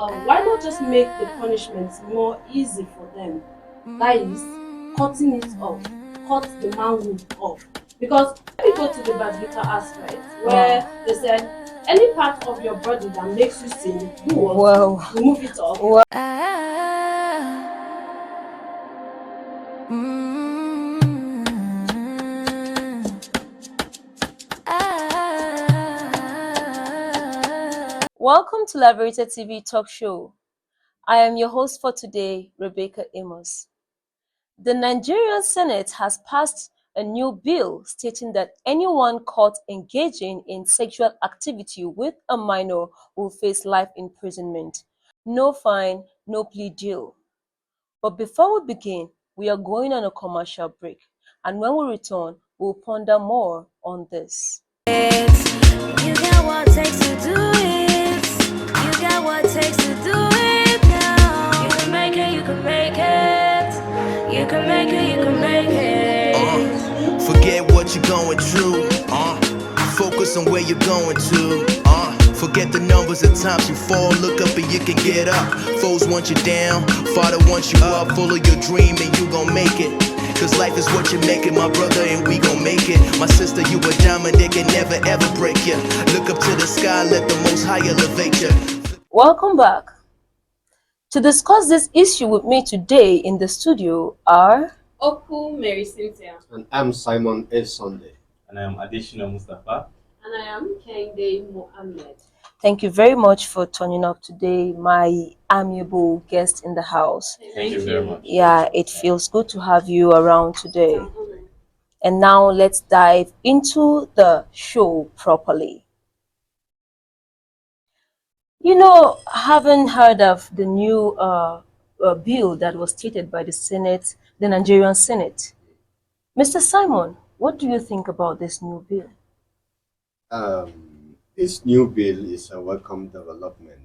Why not just make the punishments more easy for them? That is, cutting it off, cut the manhood off. Because when we go to the Badvita aspect, where they said any part of your body that makes you sin, do what? Wow. Remove it off. Wow. Welcome to Laveritatv talk show. I am your host for today, Rebecca Amos. The Nigerian Senate has passed a new bill stating that anyone caught engaging in sexual activity with a minor will face life imprisonment. No fine, no plea deal. But before we begin, we are going on a commercial break, and when we return, we'll ponder more on this. You got what it takes to do it. You got what it takes to do it now. You can make it, you can make it. You can make it, you can make it. Forget what you're going through. Focus on where you're going to. Forget the numbers of times you fall. Look up and you can get up. Foes want you down. Father wants you up. Follow your dream and you gon' make it. Cause life is what you make it, my brother, and we gon' make it. My sister, you a diamond, they can never ever break you. Look up to the sky, let the most high elevate you. Welcome back. To discuss this issue with me today in the studio are Oku Mary Cynthia. And I'm Simon A. Sunday. And I am Additional Mustafa. And I am Kende Mohammed. Thank you very much for turning up today, my amiable guest in the house. Thank you very much. Yeah, it feels good to have you around today. And now let's dive into the show properly. You know, haven't heard of the new bill that was stated by the Senate, the Nigerian Senate. Mr. Simon, what do you think about this new bill? This new bill is a welcome development.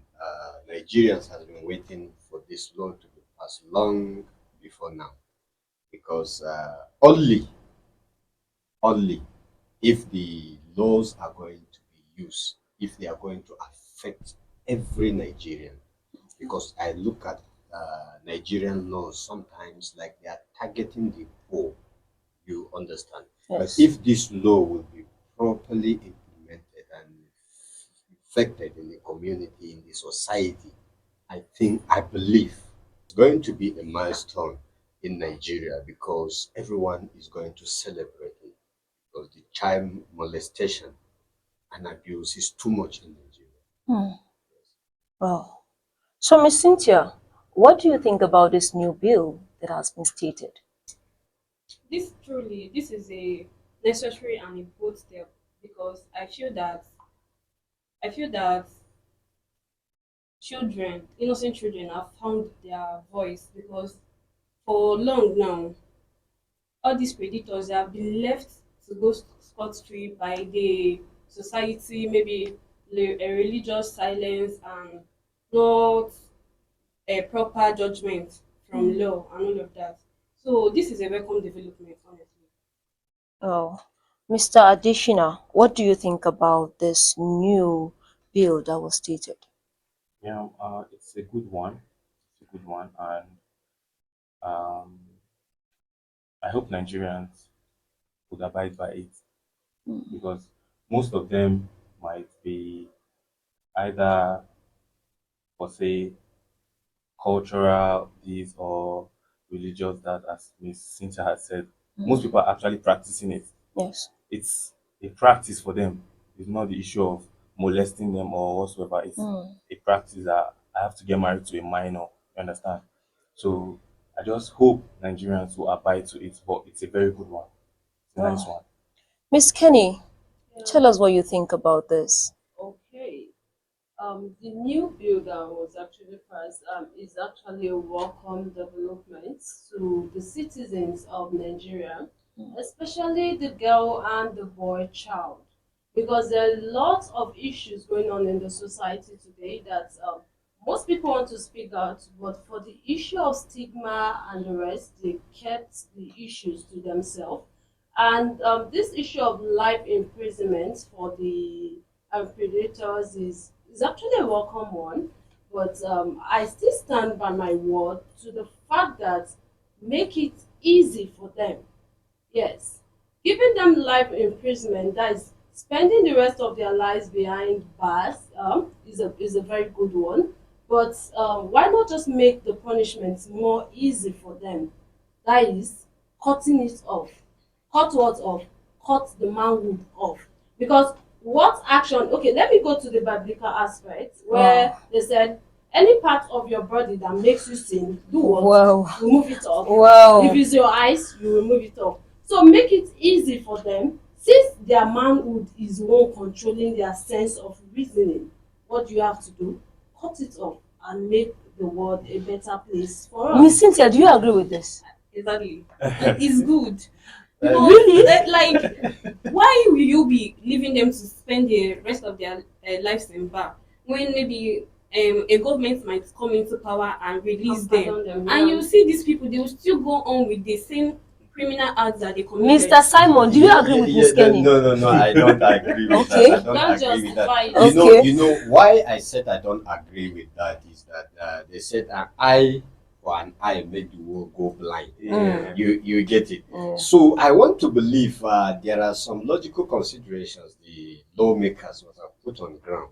Nigerians have been waiting for this law to be passed long before now, because only if the laws are going to be used, if they are going to affect every Nigerian, because I look at Nigerian laws sometimes like they are targeting the poor. You understand? Yes. But if this law will be properly implemented and reflected in the community, in the society, I believe it's going to be a milestone in Nigeria, because everyone is going to celebrate it, because the child molestation and abuse is too much in Nigeria. Well, so Miss Cynthia, what do you think about this new bill that has been stated? This is a necessary and a bold step, because I feel that children, innocent children, have found their voice, because for long now, all these predators have been left to go scot-free by the society, maybe a religious silence and not a proper judgment from law and all of that. So this is a welcome development, honestly. Oh, Mr. Adishina, what do you think about this new bill that was stated? It's a good one. It's a good one, and um, I hope Nigerians would abide by it, because most of them might be either for say cultural this or religious that, as Miss Cynthia has said. Most people are actually practicing it. Yes. It's a practice for them. It's not the issue of molesting them or whatsoever. It's a practice that I have to get married to a minor. You understand? So I just hope Nigerians will abide to it. But it's a very good one. It's a nice one. Miss Kenny, tell us what you think about this. Okay. The new bill that was actually passed is actually a welcome development to the citizens of Nigeria, especially the girl and the boy child, because there are lots of issues going on in the society today that most people want to speak out, but for the issue of stigma and the rest, they kept the issues to themselves. And this issue of life imprisonment for the predators is actually a welcome one, But I still stand by my word to the fact that make it easy for them. Yes, giving them life imprisonment, that is spending the rest of their lives behind bars, is a very good one. But why not just make the punishment more easy for them? That is cutting it off. Cut what off? Cut the manhood off. Because what action? Okay, let me go to the biblical aspect where Wow. they said any part of your body that makes you sin, do what? Wow. Remove it off. Wow. If it's your eyes, you remove it off. So make it easy for them. Since their manhood is one controlling their sense of reasoning, what do you have to do? Cut it off and make the world a better place for us. Miss Cynthia, do you agree with this? Exactly. It's good. Because, Really? why will you be leaving them to spend the rest of their lives in bar when maybe a government might come into power and release And them, pardon them, and yeah. you see these people, they will still go on with the same criminal acts that they committed. Mr. Simon, do you agree with Miss Kenny? No, I don't agree with Okay. that. I don't Don't agree with that. justify it. Okay. You know why I said I don't agree with that is that they said an eye for an eye make the world go blind. Yeah. You get it. Yeah. So I want to believe there are some logical considerations the lawmakers must have put on ground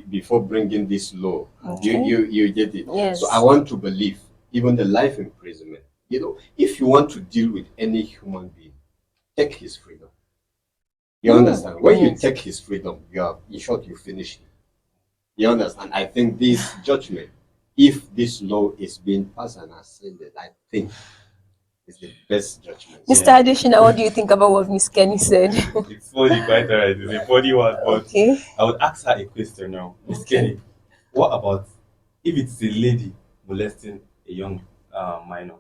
before bringing this law. Okay. You get it. Yes. So I want to believe even the life imprisonment. You know, if you want to deal with any human being, take his freedom. You understand? When you Yes. take his freedom, you are in short you finish him. You understand? I think this judgment, if this law is being passed and ascended, I think is the best judgment. Mr. Adeshina, what do you think about what Miss Kenny said? It's funny, quite alright. It's a funny one, but Okay. I would ask her a question now. Miss Okay. Kenny, what about if it's a lady molesting a young minor,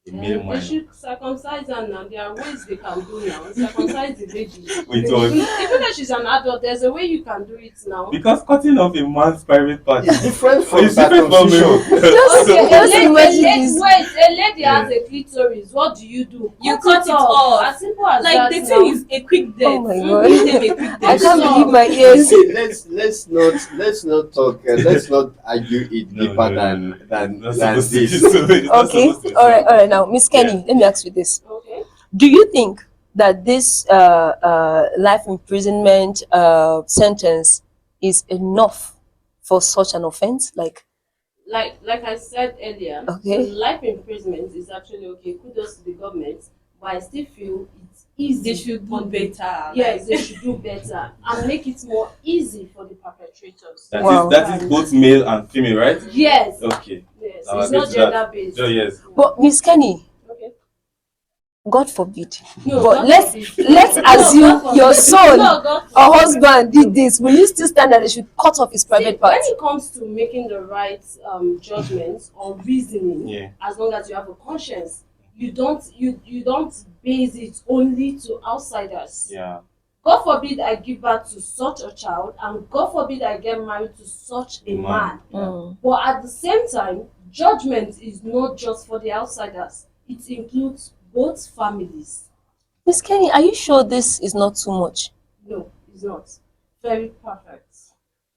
a male They minor? should circumcise her now. There are ways they can do now. Circumcise the baby. With what? Even though she's an adult, there's a way you can do it now. Because cutting off a man's private part It's different from it's different from circumcision. Just, Okay, just imagine this. wait, a lady Yeah. has a clitoris. What do? You cut it off. As simple as Like that. the now. thing is a quick death. Oh my God. Give them a quick I death. can't So- believe my You ears. see, let's not talk. Let's not argue it deeper than Not than supposed to this. be so. It's not Okay. supposed to be so. All right. Now, Miss Kenny, let me ask you this. Okay. Do you think that this life imprisonment sentence is enough for such an offense? Like I said earlier, Okay. so life imprisonment is actually okay. Kudos to the government, but I still feel it's easy. They should do on the- better. Yes, they should do better and make it more easy for the perpetrators. Wow. That is both male and female, right? Yes. Okay. Yes. I'll It's agree not to that. gender based. Oh, yes. But Miss Kenny, Okay. God forbid. No, But God let's forbid. let's No, assume God your forbid. son No, God or forbid. husband did this. Will you still stand that they should cut off his See, private when parts? it comes to making the right judgment or reasoning, Yeah. as long as you have a conscience, you don't base it only to outsiders. Yeah. God forbid I give birth to such a child, and God forbid I get married to such a man. Mm. But at the same time, judgment is not just for the outsiders. It includes both families. Miss Kenny, are you sure this is not too much? No, it's not. Very perfect.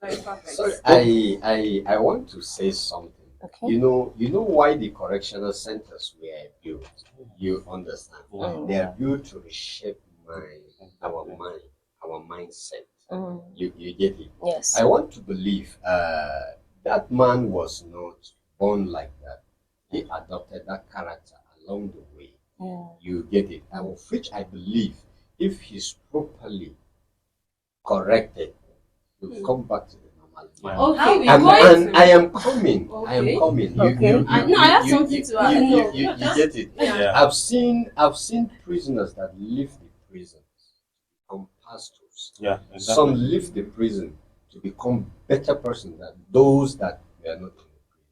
Very perfect. Sorry, I want to say something. Okay. You know why the correctional centers were built. You understand? Mm. They are built to reshape our mindset. Mm. You get it? Yes. I want to believe that man was not born like that. He adopted that character along the way. Yeah. You get it? Of which I believe if he's properly corrected, he'll come back to the normal mind. Okay, How we going And I am coming. Okay. I am coming. Okay. I have something to add. No, You just- get it? Yeah. I've seen prisoners that leave the prisons become pastors. Yeah. Some Exactly. leave the prison to become better persons than those that were not in the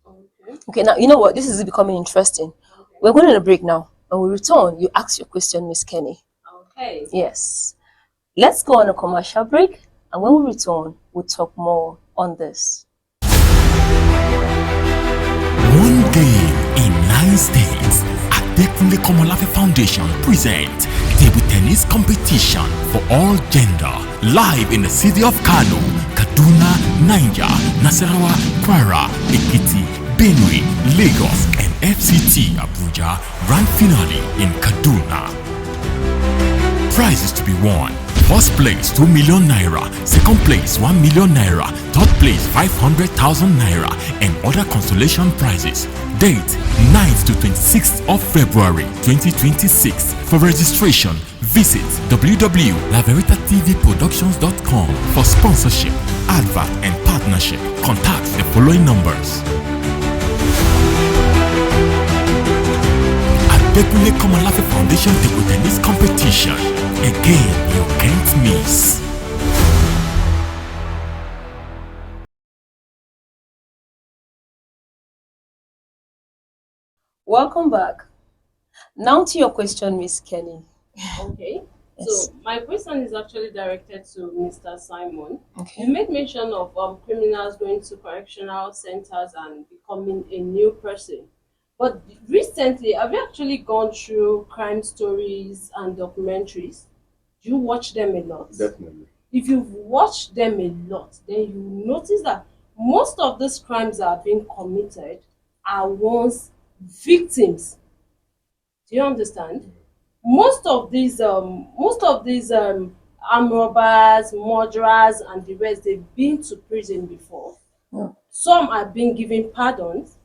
prison. Okay. Okay, now you know what? This is becoming interesting. We're going on a break now. When we return, you ask your question, Miss Kenny. Okay. Yes. Let's go on a commercial break, and when we return, we'll talk more on this. One day in 9 states, a technically Komolafe Foundation presents table tennis competition for all gender live in the city of Kano, Kaduna, Niger, Nasarawa, Kwara, Ekiti, Benue, Lagos, and FCT Abuja. Grand finale in Kaduna. Prizes to be won. First place 2 million naira, second place 1 million naira, third place 500,000 naira, and other consolation prizes. Date 9th to 26th of February 2026. For registration, visit www.laveritattvproductions.com. For sponsorship, advert, and partnership, contact the following numbers. Adekunle Komolafe Foundation table tennis competition. Again, you can't miss. Welcome back. Now to your question, Miss Kenny. Okay. Yes. So my question is actually directed to Mr. Simon. Okay. You made mention of criminals going to correctional centers and becoming a new person. But recently, have you actually gone through crime stories and documentaries? Do you watch them a lot? Definitely. If you've watched them a lot, then you notice that most of these crimes that are being committed are once victims. Do you understand? Most of these armed robbers, murderers, and the rest, they've been to prison before. Yeah. Some are being given pardons,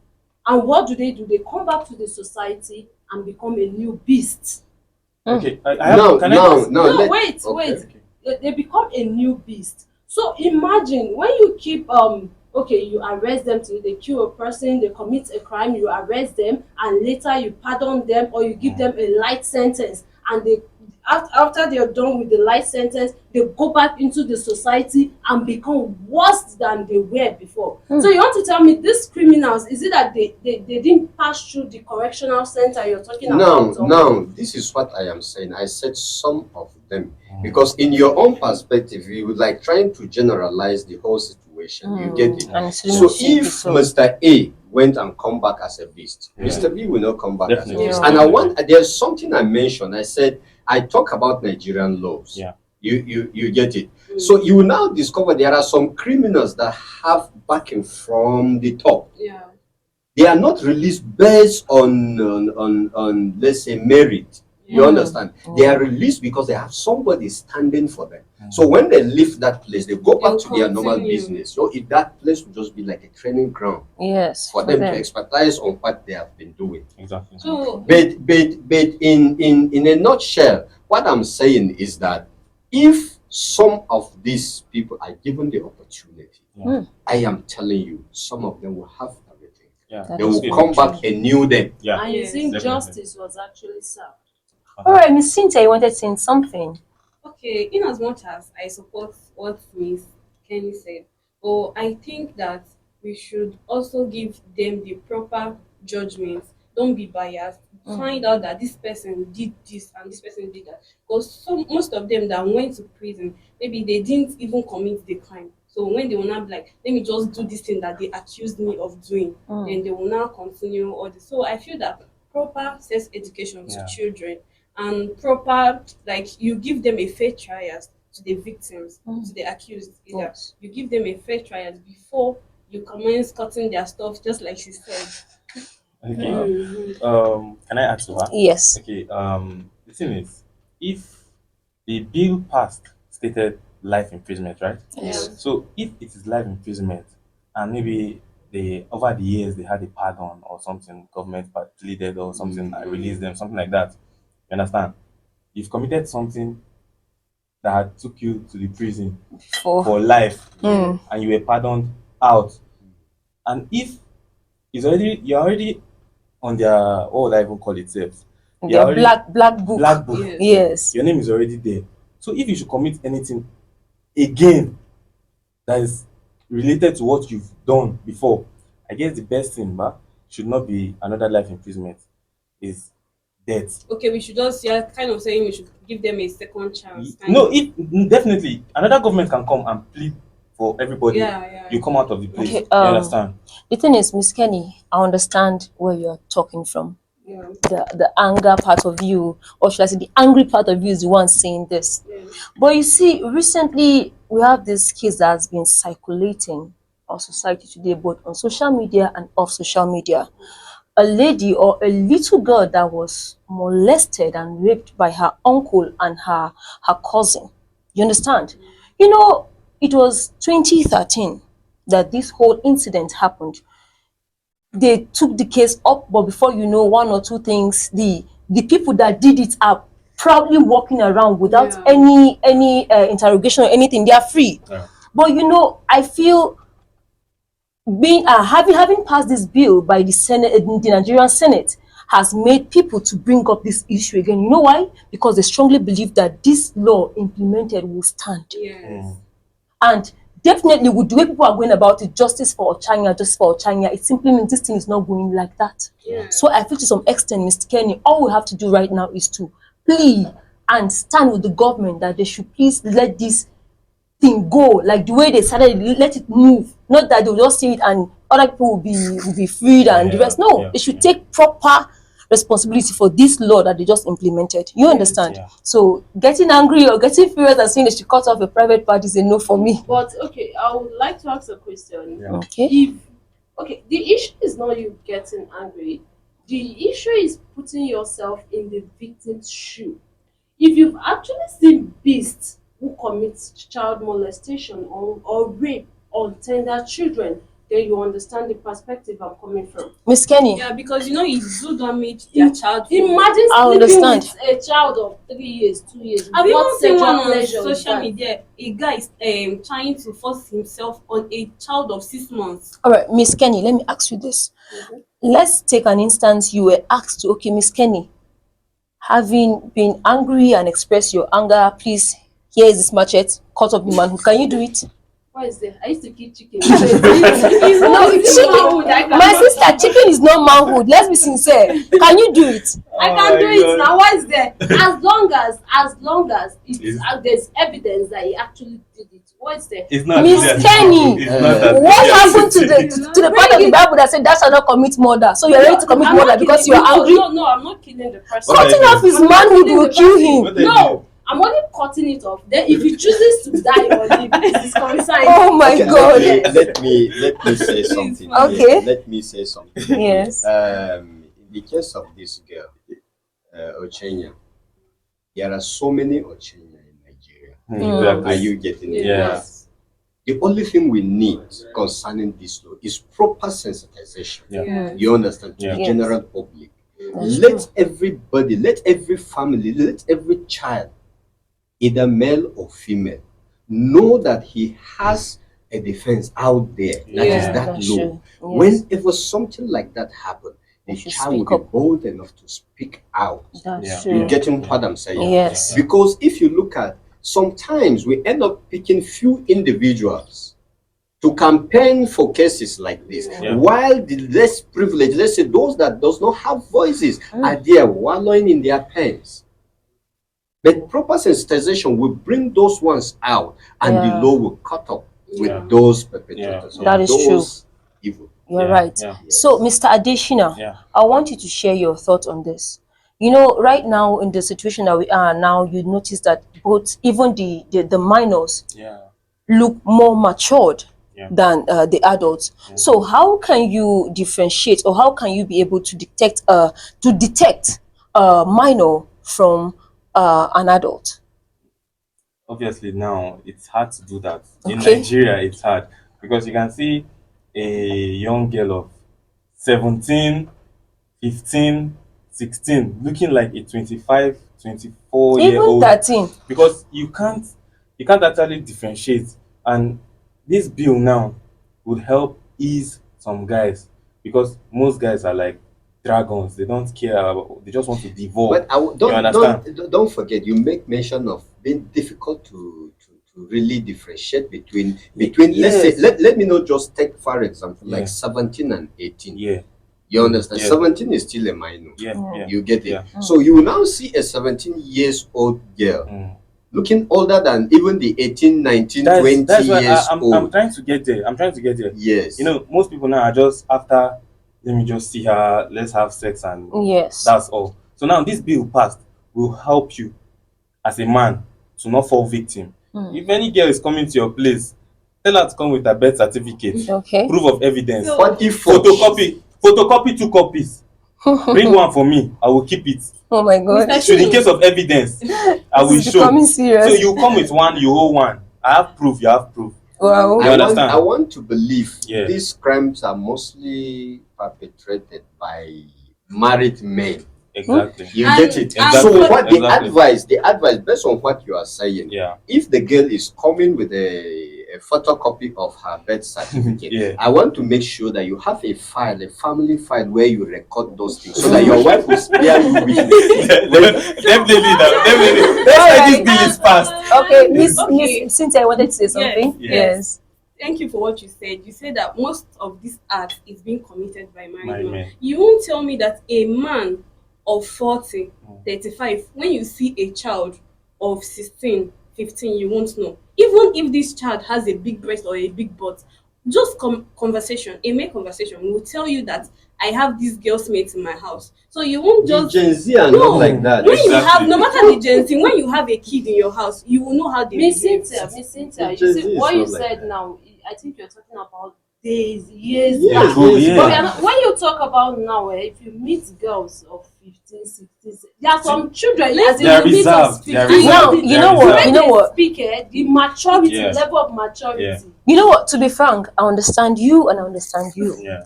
and what do? They come back to the society and become a new beast. Okay, I No, have, can I no, just, no. Wait. okay. They become a new beast. So imagine when you keep okay, you arrest them till they kill a person, they commit a crime, you arrest them, and later you pardon them or you give them a light sentence, and they after they are done with the light sentence, they go back into the society and become worse than they were before. So you want to tell me these criminals, is it that they didn't pass through the correctional center you're talking about? No, this is what I am saying. I said some of them. Because in your own perspective, you would like trying to generalize the whole situation. You get it? And So if so. Mr. A went and come back as a beast, Yeah. Mr. B will not come back Definitely. as a beast. Yeah. And there's something I mentioned. I said, I talk about Nigerian laws. Yeah. You get it? So you will now discover there are some criminals that have backing from the top. Yeah. They are not released based on let's say merit. You understand? They are released because they have somebody standing for them. So when they leave that place, they go back to their normal business. So if that place will just be like a training ground Yes. for them to expertise on what they have been doing. Exactly. So But in a nutshell, what I'm saying is that if some of these people are given the opportunity, I am telling you, some of them will have everything. Yeah. That They is will very come true. back and knew them. Yeah. and you think Definitely. justice was actually served? All right, Miss Cynthia, you wanted to say something. Okay, in as much as I support what Miss Kenny said, but I think that we should also give them the proper judgment. Don't be biased. Find out that this person did this and this person did that. Because most of them that went to prison, maybe they didn't even commit the crime. So when they will not be like, let me just do this thing that they accused me of doing, then they will now continue all this. So I feel that proper sex education to Yeah. children and proper, like, you give them a fair trial to the victims, to the accused either. Yes. You give them a fair trial before you commence cutting their stuff, just like she said. Okay. Can I add to her? Yes. Okay. The thing is, if the bill passed stated life imprisonment, right? Yes. So if it is life imprisonment, and maybe they over the years they had a pardon or something, government pleaded or something, I released them, something like that. You understand? You've committed something that took you to the prison for life, and you were pardoned out. And if you're already on their, what would I even call it, self? You're The already black book. black book. Yes. Yes. Your name is already there. So if you should commit anything again that is related to what you've done before, I guess the best thing, should not be another life imprisonment. Is death. Okay, we should just, you're kind of saying we should give them a second chance. No, definitely another government can come and plead for everybody. Yeah. You come out of the place. Okay, You understand? The thing is, Miss Kenny, I understand where you're talking from. the anger part of you, or should I say the angry part of you is the one saying this. But you see, recently we have this case that has been circulating our society today, both on social media and off social media. A lady or a little girl that was molested and raped by her uncle and her cousin. You understand? You know, it was 2013 that this whole incident happened. They took the case up, but before you know, one or two things, the people that did it are proudly walking around without any interrogation or anything. They are free. But you know, I feel being having passed this bill by the Senate, the Nigerian Senate, has made people to bring up this issue again. You know why? Because they strongly believe that this law implemented will stand. And definitely with the way people are going about it, justice for Ochanya, justice for Ochanya, it simply means this thing is not going like that. So I feel to some extent, Mr. Kenny, all we have to do right now is to plead and stand with the government that they should please let this thing go, like the way they started, let it move. Not that they'll just see it and other people will be freed and the rest. No, they should take proper responsibility for this law that they just implemented. You understand? So getting angry or getting furious and saying they should cut off a private party is a no for me. But okay, I would like to ask a question. Okay. The issue is not you getting angry. The issue is putting yourself in the victim's shoe. If you've actually seen beasts who commits child molestation or rape on tender children, then you understand the perspective I'm coming from. Miss Kenny. Yeah, because you know it's do damage their child. Imagine sleeping with a child of 3 years, 2 years. I've even seen one on social media. A guy is trying to force himself on a child of 6 months. All right, Miss Kenny, let me ask you this. Let's take an instance you were asked to, okay, Miss Kenny, having been angry and express your anger, please, here is this machete, cut off the manhood. Can you do it? What is there? I used to kill chicken. No, chicken. My sister, chicken is not manhood. Let's be sincere. Can you do it? I can do it now. What is there? As long as there's evidence that he actually did it. What is there? Miss Kenny, what happened to the part of the Bible that said, "Thou shalt not commit murder"? So you're ready to commit murder because you are angry? No, I'm not killing the person. Cutting off his manhood will kill him. No. I'm only cutting it off. Then if he chooses to die or live, it is consigned. Oh my God. Let me say something. Okay. Let me say something. Yes. In the case of this girl, Ochenya, there are so many Ochenya in Nigeria. Are you getting it? Yes. The only thing we need concerning this law is proper sensitization. You understand? To the general public. Let everybody, let every family, let every child, either male or female, know that he has a defense out there. That is that law. Whenever something like that happens, the child will be bold enough to speak out. You're getting what I'm saying? Yes. Because if you look at, sometimes we end up picking few individuals to campaign for cases like this, while the less privileged, let's say those that does not have voices, are there wallowing in their pens. But proper sensitization will bring those ones out, and the law will cut up with those perpetrators. That is true. Evil. You're right. So, Mr. Adeshina, I want you to share your thoughts on this. You know, right now in the situation that we are now, you notice that both, even the minors look more matured than the adults. So how can you differentiate, or how can you be able to detect a minor from an adult? Obviously now it's hard to do that. In Nigeria it's hard because you can see a young girl of 17, 15, 16 looking like a 25, 24 year old. Even 13. Because you can't actually differentiate, and this bill now would help ease some guys, because most guys are like dragons. They don't care about, they just want to devour. But don't forget, you make mention of being difficult to really differentiate between let's say, let me not just take for example like 17 and 18. You understand? 17 is still a minor. You get it? So you will now see a 17 years old girl looking older than even the 18, 19, 20 years old. I'm trying to get there. Yes. You know, most people now are just after let me just see her, let's have sex, and Yes. that's all. So now this bill passed will help you as a man to not fall victim. If any girl is coming to your place, tell her to come with her birth certificate, Okay. proof of evidence, So- What if photocopy 2 copies. Bring one for me, I will keep it. Oh my God. Mr. So in case of evidence, I will This is show. becoming serious. So you come with one, you hold one. I have proof, you have proof. Wow. You understand? I want to believe Yeah. these crimes are mostly perpetrated by married men. Exactly. You And- get it? Exactly. So what Exactly. the advice based on what you are saying, Yeah. if the girl is coming with a photocopy of her birth certificate, Yeah. I want to make sure that you have a file, a family file where you record those things so that your wife will spare you witness. Definitely. That's why this bill is passed. Okay, Miss Okay. Miss Cynthia wanted to say something. Yes. Thank you for what you said. You said that most of this act is being committed by married Married men. men. You won't tell me that a man of 40, Mm. 35, when you see a child of 16, 15, you won't know. Even if this child has a big breast or a big butt, just conversation, a mere conversation will tell you that I have these girls mates in my house. So you won't The just Gen Z are No. not like that. when you Exactly. have, no matter the Gen Z, when you have a kid in your house, you will know how they Miss behave. Cynthia, you Gen see Z is what you not like said that. now. I think you're talking about days, years Yeah, back. true, yes, yeah. But we are not, when you talk about now, if you meet girls of 15, 16, there are some children as in They are you meet us reserved. They are 15, reserved. Now, They you are know what? reserved. You know when they what? speak, the maturity, Yeah. level of maturity. Yeah. You know what? To be frank, I understand you and I understand you. Yeah.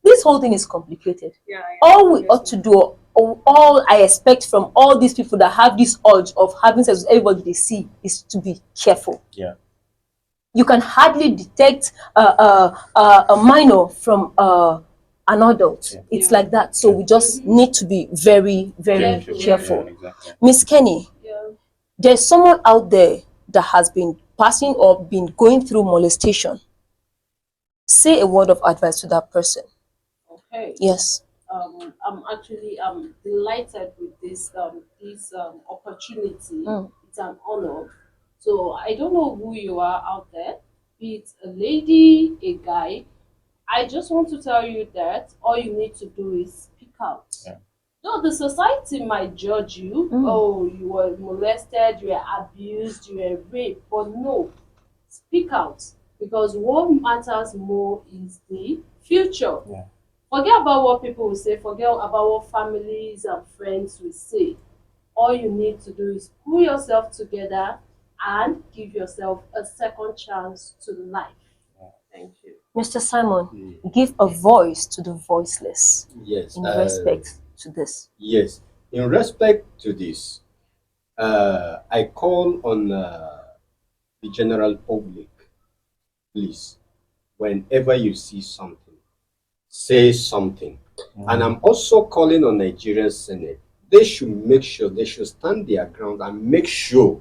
This whole thing is complicated. Yeah, All we ought to do, or all I expect from all these people that have this urge of having sex with everybody they see, is to be careful. Yeah. You can hardly detect a minor from an adult. Yeah. It's Yeah. like that. So we just need to be very, very Careful. careful. Yeah, exactly. Miss Kenny, Yeah. there's someone out there that has been passing or been going through molestation. Say a word of advice to that person. Okay. Yes. I'm actually delighted with this opportunity. Mm. It's an honor. So I don't know who you are out there, be it a lady, a guy. I just want to tell you that all you need to do is speak out. Yeah. Though the society might judge you, oh, you were molested, you were abused, you were raped, but no, speak out because what matters more is the future. Yeah. Forget about what people will say, forget about what families and friends will say. All you need to do is pull yourself together and give yourself a second chance to life. Thank you. Mr. Simon, give a voice to the voiceless Yes. in respect to this. Yes. In respect to this, I call on the general public, please, whenever you see something, say something. And I'm also calling on Nigerian Senate. They should make sure, they should stand their ground and make sure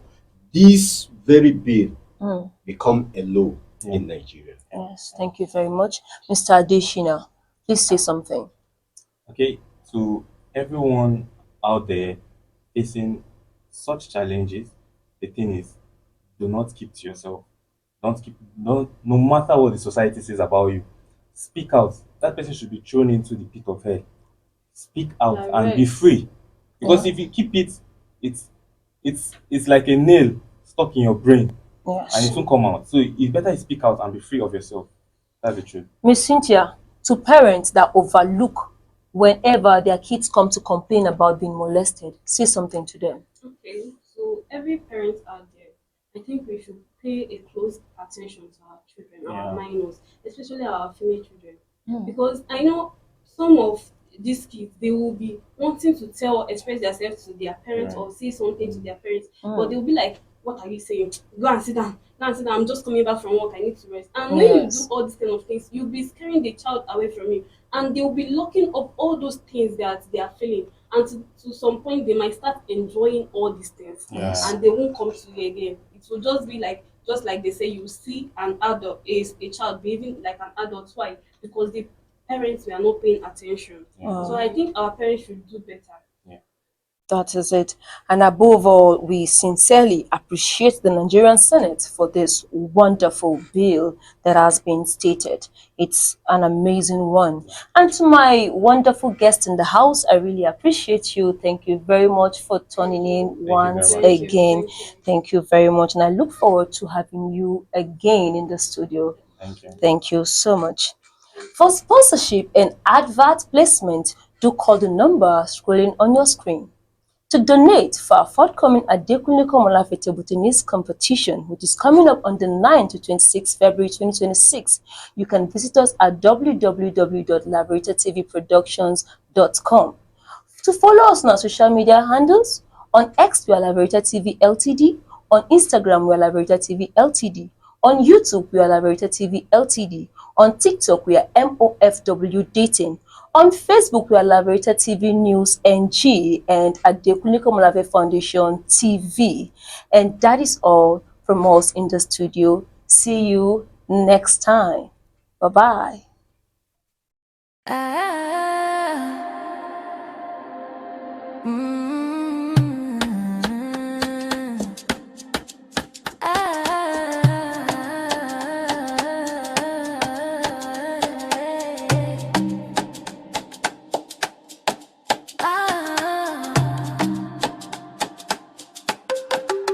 this very bill become a law in Nigeria. Yes, thank you very much. Mr. Adeshina, please say something. Okay, to everyone out there facing such challenges, the thing is, do not keep to yourself. Don't, no matter what the society says about you, speak out. That person should be thrown into the pit of hell. Speak out and be Direct. free. Because if you keep it, it's like a nail stuck in your brain and Yes. it won't come out. So it's better you speak out and be free of yourself. That's the truth. Miss Cynthia, to parents that overlook whenever their kids come to complain about being molested, say something to them. Okay, so every parent out there, I think we should pay a close attention to our children, our minors, especially our female children. Because I know some of these kids, they will be wanting to express themselves to their parents or say something to their parents, but they'll be like, what are you saying? Go and sit down. Go and sit down. I'm just coming back from work. I need to rest. And when you do all these kind of things, you'll be scaring the child away from you. And they'll be locking up all those things that they are feeling. And to some point, they might start enjoying all these things. Yes. And they won't come to you again. It will just be like, just like they say, you see an adult, a child behaving like an adult. Why? Because the parents were not paying attention. So I think our parents should do better. That is it. And above all, we sincerely appreciate the Nigerian Senate for this wonderful bill that has been stated. It's an amazing one. And to my wonderful guest in the house, I really appreciate you. Thank you very much for tuning in Thank you very once much. again. Thank you very much. And I look forward to having you again in the studio. Thank you. Thank you so much. For sponsorship and advert placement, do call the number scrolling on your screen. To donate for our forthcoming Adekunle Laveritatv tennis competition, which is coming up on the 9th to 26th February 2026, you can visit us at www.laveritatv productions.com. To follow us on our social media handles, on X we are Laveritatv Ltd, on Instagram we are Laveritatv Ltd, on YouTube we are Laveritatv Ltd, on TikTok we are MOFW Dating, on Facebook we are Laveritatv News NG and Adekunle Komolafe Foundation TV. And that is all from us in the studio. See you next time. Bye-bye.